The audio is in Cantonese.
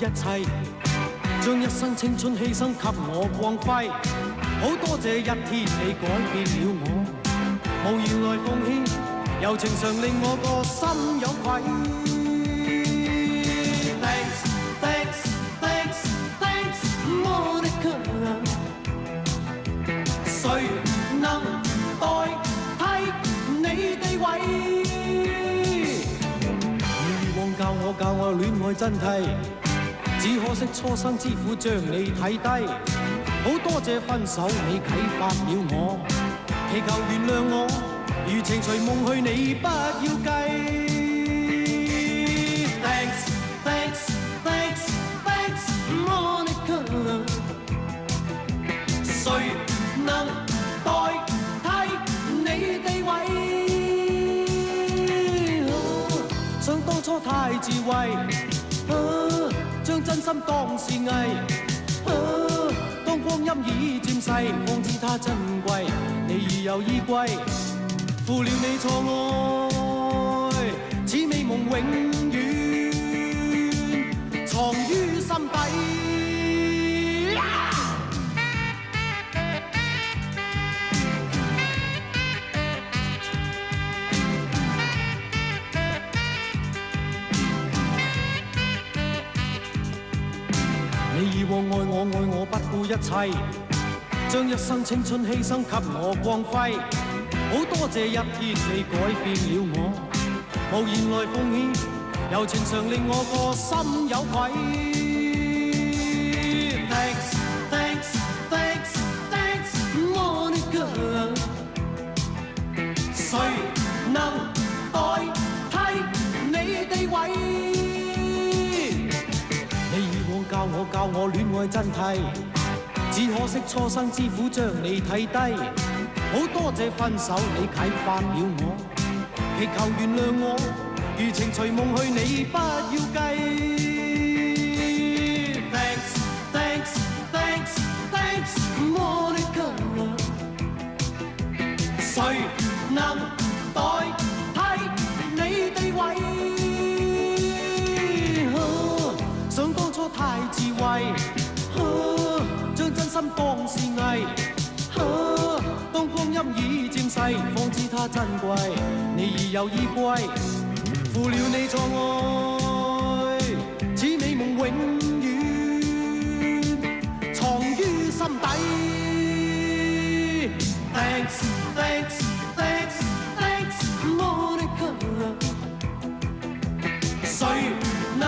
一切，將一生青春犧牲給我光輝。好多謝一天你改變了我，無言來奉獻，柔情常令我個心有愧。Thanks, thanks, thanks, thanks, Monica。誰能代替你地位？教我戀愛真諦，只可惜初生之苦將你睇低。好多謝分手你啟發了我，祈求原諒我，如情隨夢去你不要計。Thanks, thanks, thanks, thanks, Monica。誰能代替你地位？想當初太智慧，將真心當是藝，當光陰已漸逝，方知它珍貴。你已有依歸，負了你錯愛，此美夢永遠藏於心底。你以往愛我不顧一切，將一生青春犧牲給我光輝。好多謝一天你改變了我，無言來奉獻，柔情常令我個心有愧。Thanks, thanks, thanks, thanks, Monica。誰能代替你地位？教我戀愛真諦，只可惜初生之苦將你睇低。好多謝分手你啟發了我，祈求原諒我，如情隨夢去你不要計。Thanks, thanks, thanks, thanks, Monica。誰能代替你地位？想當初太智慧，將真心當是藝，當光陰已漸逝，方知它珍貴。你已有依歸，負了你錯愛，此美夢永遠藏於心底。Thanks, thanks, thanks, thanks, Monica。誰能